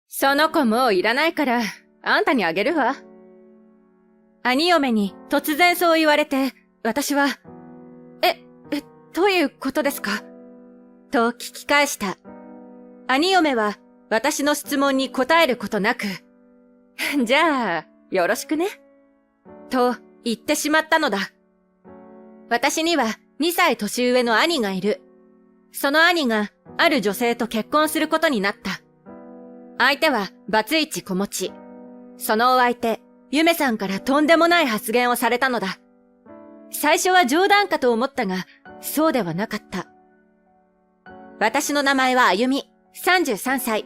その子もういらないから、あんたにあげるわ。兄嫁に突然そう言われて、私は、どういうことですかと聞き返した。兄嫁は私の質問に答えることなく、じゃあ、よろしくね。と言ってしまったのだ。私には2歳年上の兄がいる。その兄がある女性と結婚することになった。相手はバツイチ子持ち。そのお相手、ゆめさんからとんでもない発言をされたのだ。最初は冗談かと思ったが、そうではなかった。私の名前はあゆみ、33歳。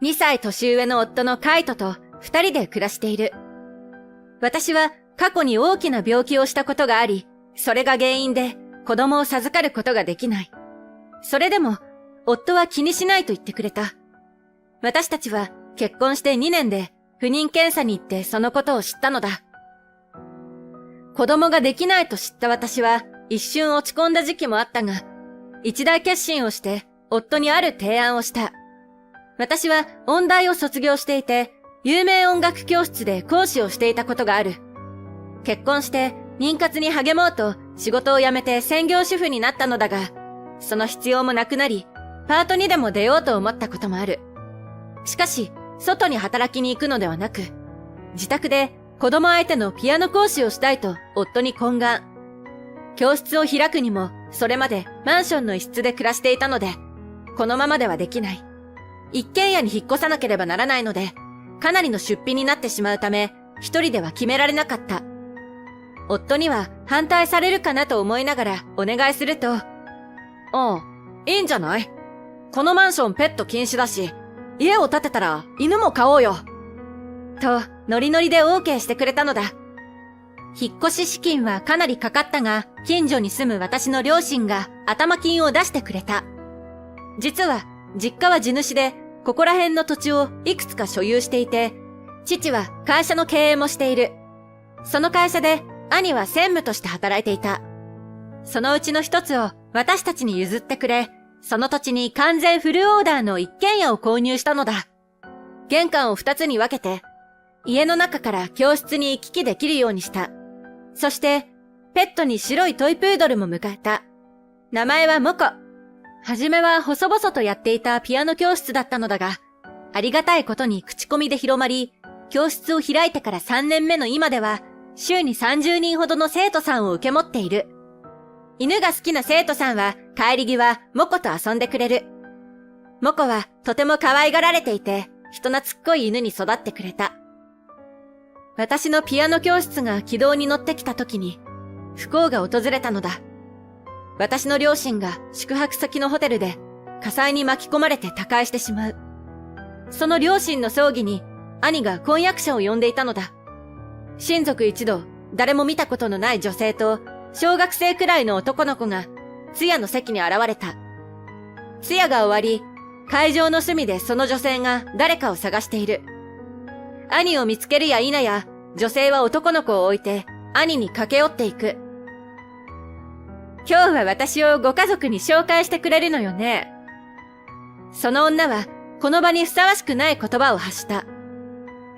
2歳年上の夫のカイトと2人で暮らしている。私は過去に大きな病気をしたことがあり、それが原因で子供を授かることができない。それでも、夫は気にしないと言ってくれた。私たちは結婚して2年で不妊検査に行ってそのことを知ったのだ。子供ができないと知った私は一瞬落ち込んだ時期もあったが、一大決心をして夫にある提案をした。私は音大を卒業していて、有名音楽教室で講師をしていたことがある。結婚して妊活に励もうと仕事を辞めて専業主婦になったのだが、その必要もなくなり、パートにでも出ようと思ったこともある。しかし、外に働きに行くのではなく、自宅で子供相手のピアノ講師をしたいと夫に懇願。教室を開くにも、それまでマンションの一室で暮らしていたので、このままではできない。一軒家に引っ越さなければならないので、かなりの出費になってしまうため、一人では決められなかった。夫には反対されるかなと思いながらお願いすると、いいんじゃない？このマンションペット禁止だし、家を建てたら犬も飼おうよ。と、ノリノリで OK してくれたのだ。引っ越し資金はかなりかかったが、近所に住む私の両親が頭金を出してくれた。実は、実家は地主で、ここら辺の土地をいくつか所有していて、父は会社の経営もしている。その会社で、兄は専務として働いていた。そのうちの一つを私たちに譲ってくれ、その土地に完全フルオーダーの一軒家を購入したのだ。玄関を2つに分けて、家の中から教室に行き来できるようにした。そして、ペットに白いトイプードルも迎えた。名前はモコ。はじめは細々とやっていたピアノ教室だったのだが、ありがたいことに口コミで広まり、教室を開いてから3年目の今では、週に30人ほどの生徒さんを受け持っている。犬が好きな生徒さんは帰り際、モコと遊んでくれる。モコはとても可愛がられていて、人懐っこい犬に育ってくれた。私のピアノ教室が軌道に乗ってきた時に、不幸が訪れたのだ。私の両親が宿泊先のホテルで火災に巻き込まれて他界してしまう。その両親の葬儀に兄が婚約者を呼んでいたのだ。親族一同、誰も見たことのない女性と小学生くらいの男の子が通夜の席に現れた。通夜が終わり、会場の隅でその女性が誰かを探している。兄を見つけるや否や、女性は男の子を置いて兄に駆け寄っていく。今日は私をご家族に紹介してくれるのよね。その女はこの場にふさわしくない言葉を発した。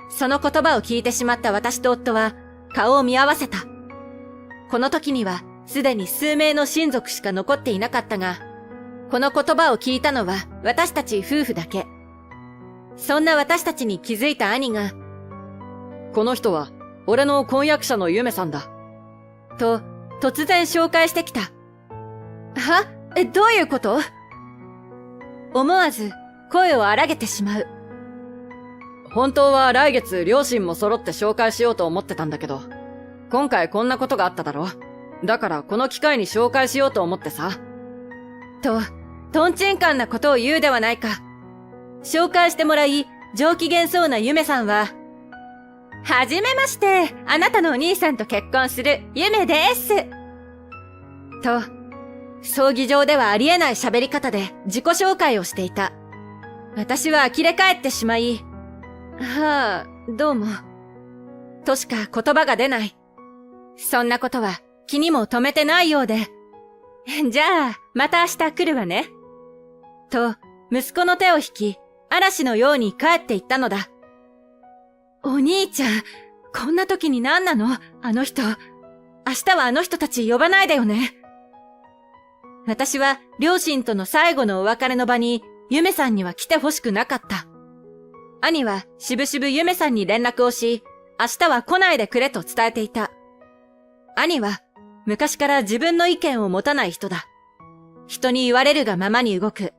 その言葉を聞いてしまった私と夫は顔を見合わせた。この時にはすでに数名の親族しか残っていなかったが、この言葉を聞いたのは私たち夫婦だけ。そんな私たちに気づいた兄が、この人は俺の婚約者のゆめさんだ。と突然紹介してきた。どういうこと？思わず声を荒げてしまう。本当は来月両親も揃って紹介しようと思ってたんだけど、今回こんなことがあっただろ。だからこの機会に紹介しようと思ってさ。と、トンチンカンなことを言うではないか。紹介してもらい、上機嫌そうなゆめさんは、はじめまして、あなたのお兄さんと結婚するゆめです。と、葬儀場ではありえない喋り方で自己紹介をしていた。私は呆れ返ってしまい、どうも。としか言葉が出ない。そんなことは気にも留めてないようで。じゃあ、また明日来るわね。と、息子の手を引き、嵐のように帰っていったのだ。お兄ちゃん、こんな時に何なの？あの人。明日はあの人たち呼ばないでよね。私は両親との最後のお別れの場にゆめさんには来てほしくなかった。兄はしぶしぶゆめさんに連絡をし、明日は来ないでくれと伝えていた。兄は昔から自分の意見を持たない人だ。人に言われるがままに動く。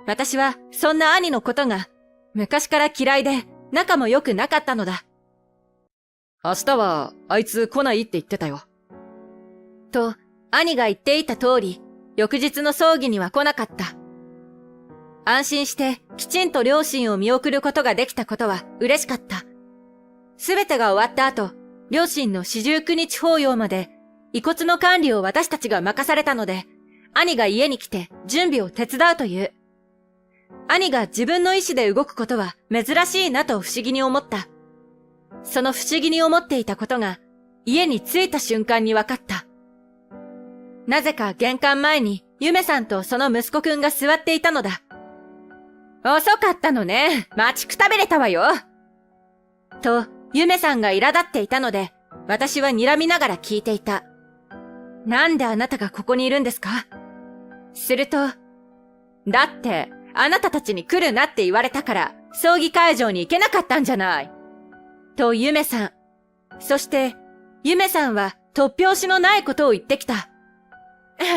私はそんな兄のことが昔から嫌いで仲も良くなかったのだ。明日はあいつ来ないって言ってたよ。と、兄が言っていた通り、翌日の葬儀には来なかった。安心してきちんと両親を見送ることができたことは嬉しかった。すべてが終わった後、両親の四十九日法要まで遺骨の管理を私たちが任されたので、兄が家に来て準備を手伝うという。兄が自分の意志で動くことは珍しいなと不思議に思った。その不思議に思っていたことが家に着いた瞬間に分かった。なぜか玄関前にゆめさんとその息子くんが座っていたのだ。遅かったのね。待ちくたびれたわよ。と、ゆめさんが苛立っていたので、私は睨みながら聞いていた。なんであなたがここにいるんですか？すると、だって、あなたたちに来るなって言われたから、葬儀会場に行けなかったんじゃない。と、ゆめさん。そして、ゆめさんは突拍子のないことを言ってきた。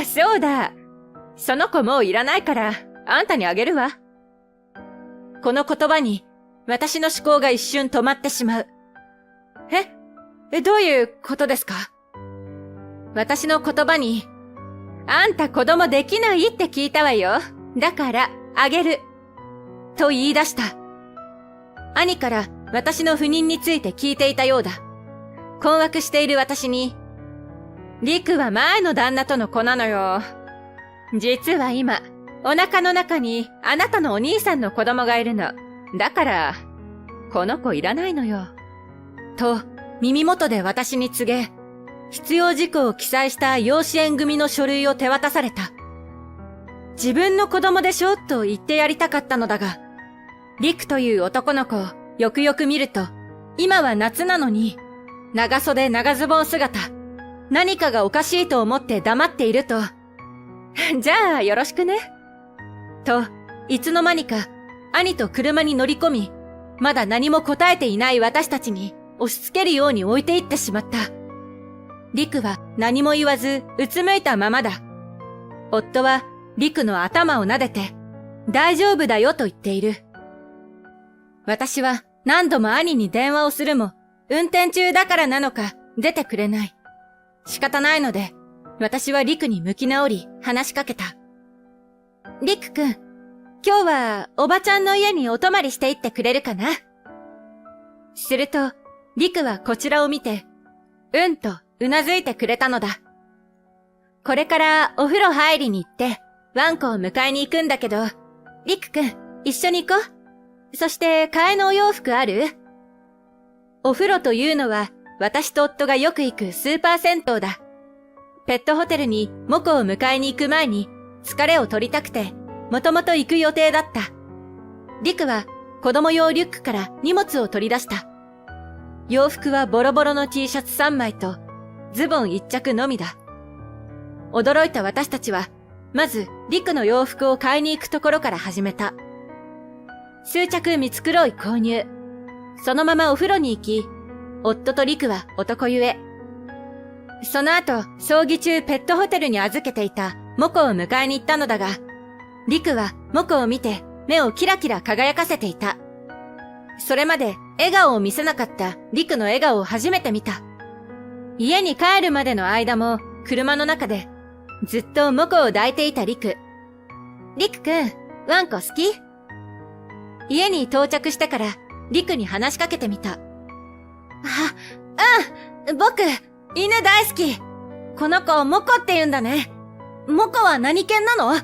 そうだ。その子もういらないから、あんたにあげるわ。この言葉に、私の思考が一瞬止まってしまう。どういうことですか？私の言葉に、あんた子供できないって聞いたわよ。だから、あげる。と言い出した。兄から私の不妊について聞いていたようだ。困惑している私に、リクは前の旦那との子なのよ。実は今、お腹の中にあなたのお兄さんの子供がいるの。だから、この子いらないのよ。と、耳元で私に告げ、必要事項を記載した養子縁組の書類を手渡された。自分の子供でしょと言ってやりたかったのだが、リクという男の子をよくよく見ると、今は夏なのに、長袖長ズボン姿、何かがおかしいと思って黙っていると、じゃあよろしくね。と、いつの間にか兄と車に乗り込み、まだ何も答えていない私たちに押し付けるように置いていってしまった。リクは何も言わずうつむいたままだ。夫はリクの頭を撫でて、大丈夫だよと言っている。私は何度も兄に電話をするも、運転中だからなのか出てくれない。仕方ないので、私はリクに向き直り話しかけた。リクくん、今日はおばちゃんの家にお泊まりしていってくれるかな？すると、リクはこちらを見て、うんとうなずいてくれたのだ。これからお風呂入りに行って、ワンコを迎えに行くんだけど、リクくん、一緒に行こう。そして替えのお洋服ある？お風呂というのは、私と夫がよく行くスーパー銭湯だ。ペットホテルにモコを迎えに行く前に、疲れを取りたくて、もともと行く予定だった。リクは子供用リュックから荷物を取り出した。洋服はボロボロの T シャツ3枚と、ズボン1着のみだ。驚いた私たちは、まずリクの洋服を買いに行くところから始めた。数着見繕い購入。そのままお風呂に行き、夫とリクは男ゆえ。その後、葬儀中ペットホテルに預けていたモコを迎えに行ったのだが、リクはモコを見て目をキラキラ輝かせていた。それまで笑顔を見せなかったリクの笑顔を初めて見た。家に帰るまでの間も車の中でずっとモコを抱いていたリク。リクくん、ワンコ好き？家に到着してからリクに話しかけてみた。僕、犬大好き。この子モコって言うんだね。モコは何犬なの？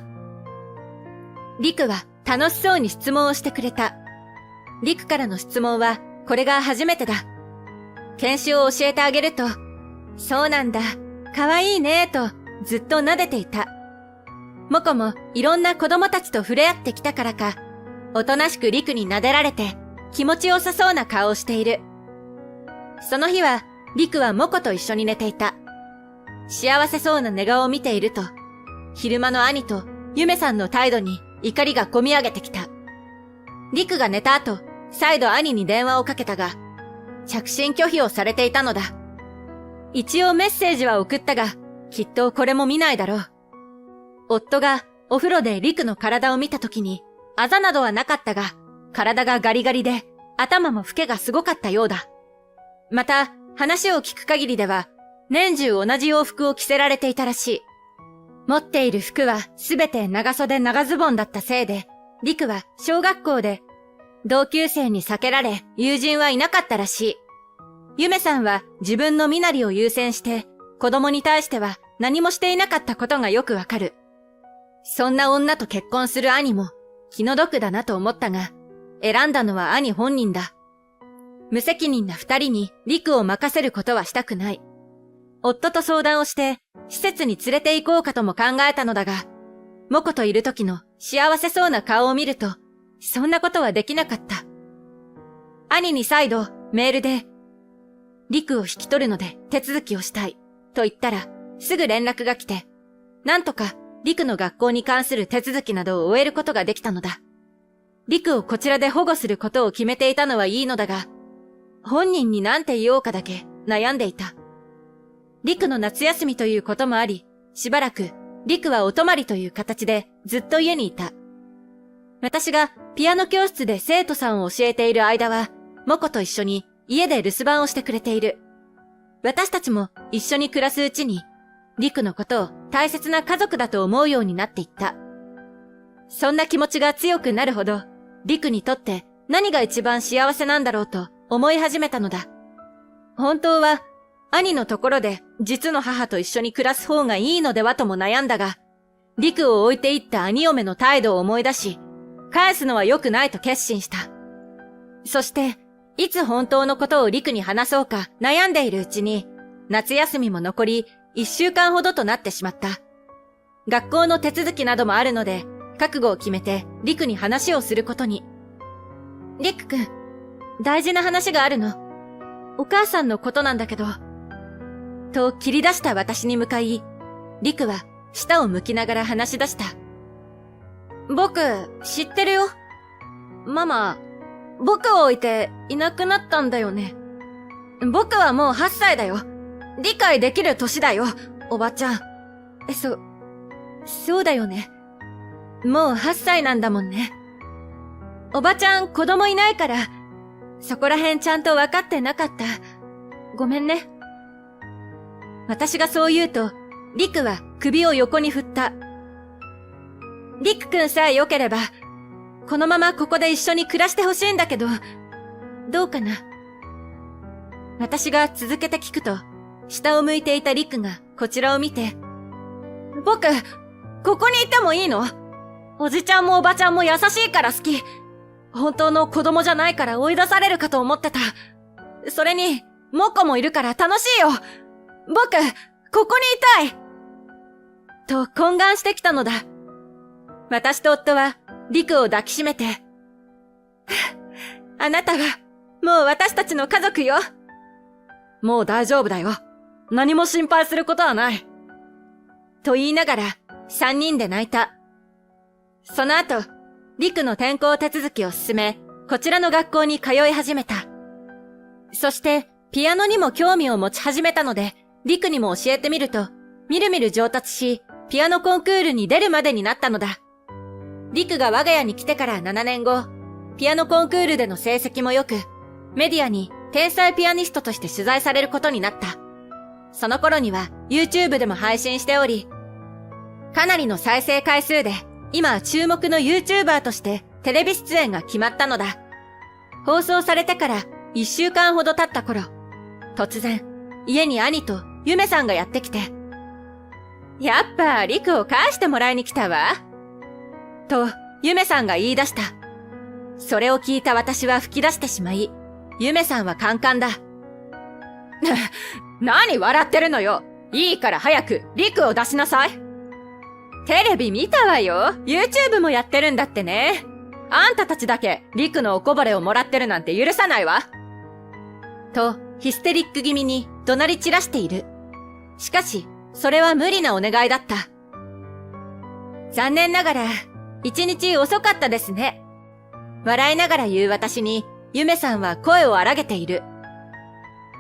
リクは楽しそうに質問をしてくれた。リクからの質問はこれが初めてだ。犬種を教えてあげると、そうなんだ、かわいいねとずっと撫でていた。モコもいろんな子供たちと触れ合ってきたからか、おとなしくリクに撫でられて気持ちよさそうな顔をしている。その日はリクはモコと一緒に寝ていた。幸せそうな寝顔を見ていると、昼間の兄とユメさんの態度に怒りがこみ上げてきた。リクが寝た後、再度兄に電話をかけたが、着信拒否をされていたのだ。一応メッセージは送ったが、きっとこれも見ないだろう。夫がお風呂でリクの体を見た時に、あざなどはなかったが、体がガリガリで、頭もフケがすごかったようだ。また、話を聞く限りでは、年中同じ洋服を着せられていたらしい。持っている服はすべて長袖長ズボンだったせいで、リクは小学校で同級生に避けられ友人はいなかったらしい。ユメさんは自分の身なりを優先して子供に対しては何もしていなかったことがよくわかる。そんな女と結婚する兄も気の毒だなと思ったが、選んだのは兄本人だ。無責任な二人にリクを任せることはしたくない。夫と相談をして施設に連れて行こうかとも考えたのだが、モコといる時の幸せそうな顔を見ると、そんなことはできなかった。兄に再度メールで、リクを引き取るので手続きをしたいと言ったらすぐ連絡が来て、なんとかリクの学校に関する手続きなどを終えることができたのだ。リクをこちらで保護することを決めていたのはいいのだが、本人に何て言おうかだけ悩んでいた。リクの夏休みということもあり、しばらくリクはお泊まりという形でずっと家にいた。私がピアノ教室で生徒さんを教えている間は、モコと一緒に家で留守番をしてくれている。私たちも一緒に暮らすうちに、リクのことを大切な家族だと思うようになっていった。そんな気持ちが強くなるほど、リクにとって何が一番幸せなんだろうと思い始めたのだ。本当は、兄のところで実の母と一緒に暮らす方がいいのではとも悩んだが、リクを置いていった兄嫁の態度を思い出し、返すのは良くないと決心した。そして、いつ本当のことをリクに話そうか悩んでいるうちに、夏休みも残り1週間ほどとなってしまった。学校の手続きなどもあるので、覚悟を決めてリクに話をすることに。リクくん、大事な話があるの。お母さんのことなんだけど。と切り出した私に向かい、リクは舌を向きながら話し出した。僕、知ってるよ。ママ、僕を置いていなくなったんだよね。僕はもう8歳だよ。理解できる年だよ、おばちゃん。そうだよね。もう8歳なんだもんね。おばちゃん子供いないから、そこら辺ちゃんと分かってなかった。ごめんね。私がそう言うと、リクは首を横に振った。リクくんさえ良ければ、このままここで一緒に暮らしてほしいんだけど、どうかな。私が続けて聞くと、下を向いていたリクがこちらを見て、僕、ここにいてもいいの？おじちゃんもおばちゃんも優しいから好き。本当の子供じゃないから追い出されるかと思ってた。それに、モコもいるから楽しいよ。僕、ここにいたいと懇願してきたのだ。私と夫は、リクを抱きしめて、あなたは、もう私たちの家族よ。もう大丈夫だよ。何も心配することはない。と言いながら、3人で泣いた。その後、リクの転校手続きを進め、こちらの学校に通い始めた。そして、ピアノにも興味を持ち始めたので、リクにも教えてみると、みるみる上達し、ピアノコンクールに出るまでになったのだ。リクが我が家に来てから7年後、ピアノコンクールでの成績も良く、メディアに天才ピアニストとして取材されることになった。その頃には YouTube でも配信しており、かなりの再生回数で、今注目の YouTuber としてテレビ出演が決まったのだ。放送されてから1週間ほど経った頃、突然、家に兄とユメさんがやってきて、やっぱリクを返してもらいに来たわ。と、ユメさんが言い出した。それを聞いた私は吹き出してしまい、ユメさんはカンカンだ。何笑ってるのよ。いいから早くリクを出しなさい。テレビ見たわよ。YouTube もやってるんだってね。あんたたちだけ陸のおこぼれをもらってるなんて許さないわ。と、ヒステリック気味に怒鳴り散らしている。しかし、それは無理なお願いだった。残念ながら、一日遅かったですね。笑いながら言う私に、ゆめさんは声を荒げている。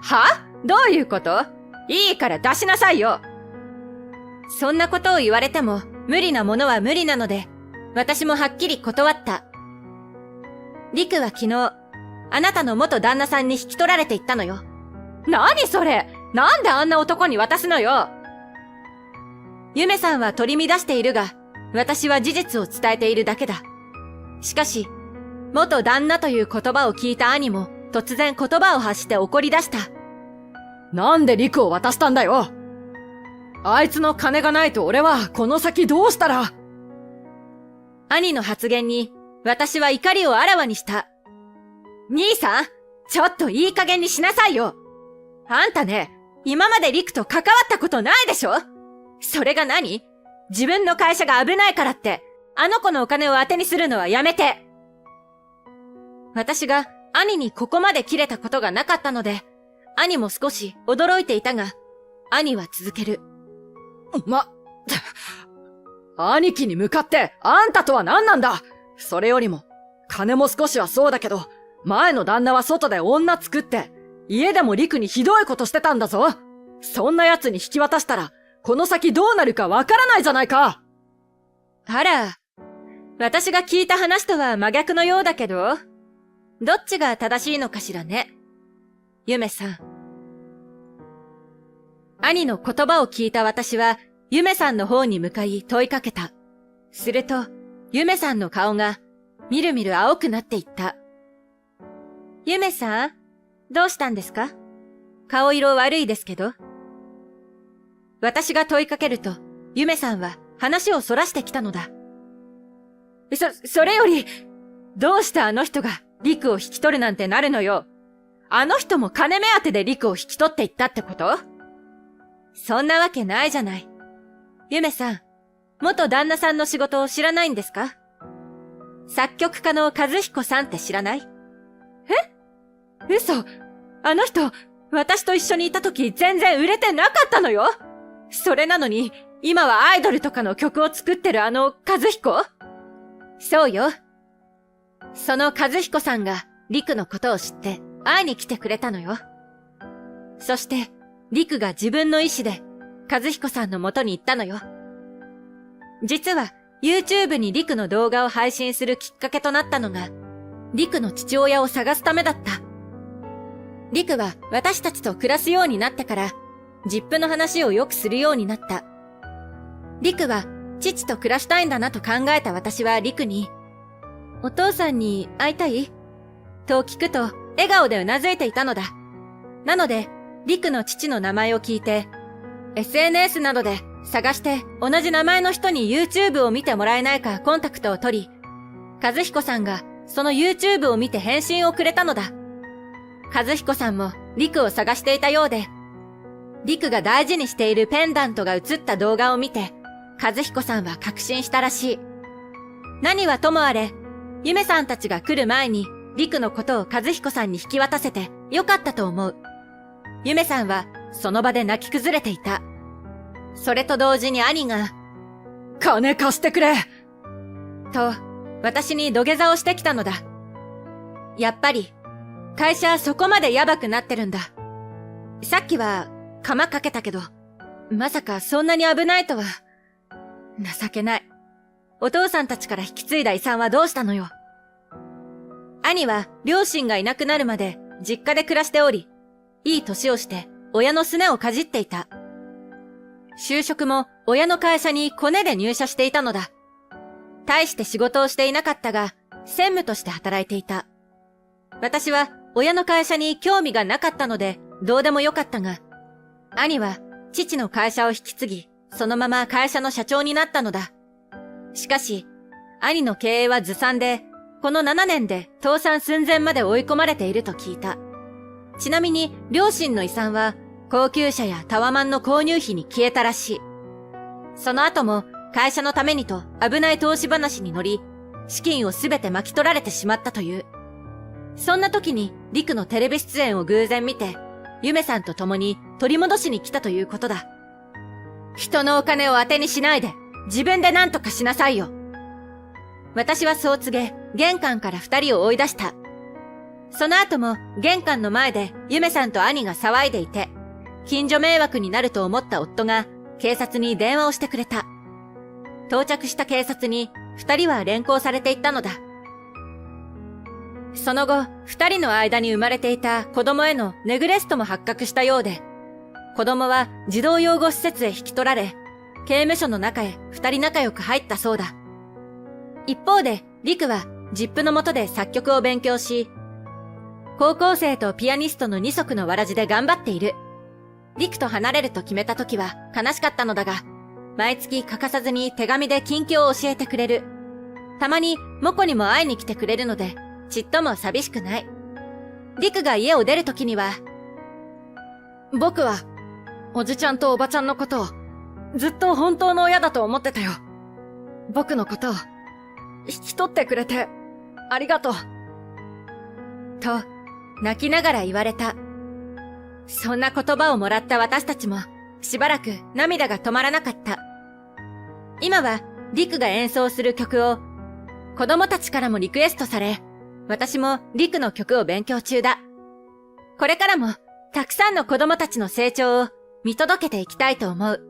は？どういうこと？いいから出しなさいよ。そんなことを言われても、無理なものは無理なので、私もはっきり断った。陸は昨日、あなたの元旦那さんに引き取られていったのよ。何それ？なんであんな男に渡すのよ。ゆめさんは取り乱しているが、私は事実を伝えているだけだ。しかし、元旦那という言葉を聞いた兄も突然言葉を発して怒り出した。なんで陸を渡したんだよ。あいつの金がないと俺はこの先どうしたら。兄の発言に私は怒りをあらわにした。兄さん、ちょっといい加減にしなさいよ。あんたね、今まで陸と関わったことないでしょ？それが何？自分の会社が危ないからって、あの子のお金を当てにするのはやめて。私が兄にここまで切れたことがなかったので、兄も少し驚いていたが、兄は続ける。兄貴に向かってあんたとは何なんだ。それよりも、金も少しはそうだけど、前の旦那は外で女作って、家でも陸にひどいことしてたんだぞ。そんな奴に引き渡したら、この先どうなるかわからないじゃないか。あら、私が聞いた話とは真逆のようだけど、どっちが正しいのかしらね。ゆめさん。兄の言葉を聞いた私は、ゆめさんの方に向かい問いかけた。すると、ゆめさんの顔が、みるみる青くなっていった。ゆめさん、どうしたんですか？顔色悪いですけど。私が問いかけると、ゆめさんは話をそらしてきたのだ。それより、どうしてあの人が陸を引き取るなんてなるのよ。あの人も金目当てで陸を引き取っていったってこと？そんなわけないじゃない。ゆめさん、元旦那さんの仕事を知らないんですか？作曲家の和彦さんって知らない？え？嘘。あの人、私と一緒にいた時全然売れてなかったのよ。それなのに、今はアイドルとかの曲を作ってるあの和彦？そうよ。その和彦さんが陸のことを知って会いに来てくれたのよ。そして、陸が自分の意志で和彦さんの元に行ったのよ。実は YouTube に陸の動画を配信するきっかけとなったのが、陸の父親を探すためだった。陸は私たちと暮らすようになってから、ジップの話をよくするようになった。陸は父と暮らしたいんだなと考えた私は陸に、お父さんに会いたい？と聞くと笑顔でうなずいていたのだ。なので、陸の父の名前を聞いて、SNS などで探して同じ名前の人に YouTube を見てもらえないかコンタクトを取り、和彦さんがその YouTube を見て返信をくれたのだ。和彦さんも陸を探していたようで、陸が大事にしているペンダントが映った動画を見て、和彦さんは確信したらしい。何はともあれ、ゆめさんたちが来る前に陸のことを和彦さんに引き渡せてよかったと思う。ゆめさんはその場で泣き崩れていた。それと同時に兄が、金貸してくれと、私に土下座をしてきたのだ。やっぱり、会社はそこまでヤバくなってるんだ。さっきは、釜かけたけど、まさかそんなに危ないとは。情けない。お父さんたちから引き継いだ遺産はどうしたのよ。兄は両親がいなくなるまで実家で暮らしており、いい年をして親のすねをかじっていた。就職も親の会社にコネで入社していたのだ。大して仕事をしていなかったが、専務として働いていた。私は親の会社に興味がなかったのでどうでもよかったが、兄は父の会社を引き継ぎ、そのまま会社の社長になったのだ。しかし、兄の経営はずさんで、この7年で倒産寸前まで追い込まれていると聞いた。ちなみに、両親の遺産は、高級車やタワマンの購入費に消えたらしい。その後も、会社のためにと危ない投資話に乗り、資金をすべて巻き取られてしまったという。そんな時にリクのテレビ出演を偶然見て、ユメさんと共に取り戻しに来たということだ。人のお金を当てにしないで、自分で何とかしなさいよ。私はそう告げ、玄関から二人を追い出した。その後も玄関の前でユメさんと兄が騒いでいて、近所迷惑になると思った夫が警察に電話をしてくれた。到着した警察に二人は連行されていったのだ。その後、二人の間に生まれていた子供へのネグレストも発覚したようで、子供は児童養護施設へ引き取られ、刑務所の中へ二人仲良く入ったそうだ。一方で、リクはジップの下で作曲を勉強し、高校生とピアニストの二足のわらじで頑張っている。リクと離れると決めた時は悲しかったのだが、毎月欠かさずに手紙で近況を教えてくれる。たまにモコにも会いに来てくれるので、ちっとも寂しくない。リクが家を出る時には、僕は、おじちゃんとおばちゃんのことを、ずっと本当の親だと思ってたよ。僕のことを、引き取ってくれて、ありがとう。と、泣きながら言われた。そんな言葉をもらった私たちも、しばらく涙が止まらなかった。今は、リクが演奏する曲を、子供たちからもリクエストされ、私もリクの曲を勉強中だ。これからも、たくさんの子供たちの成長を見届けていきたいと思う。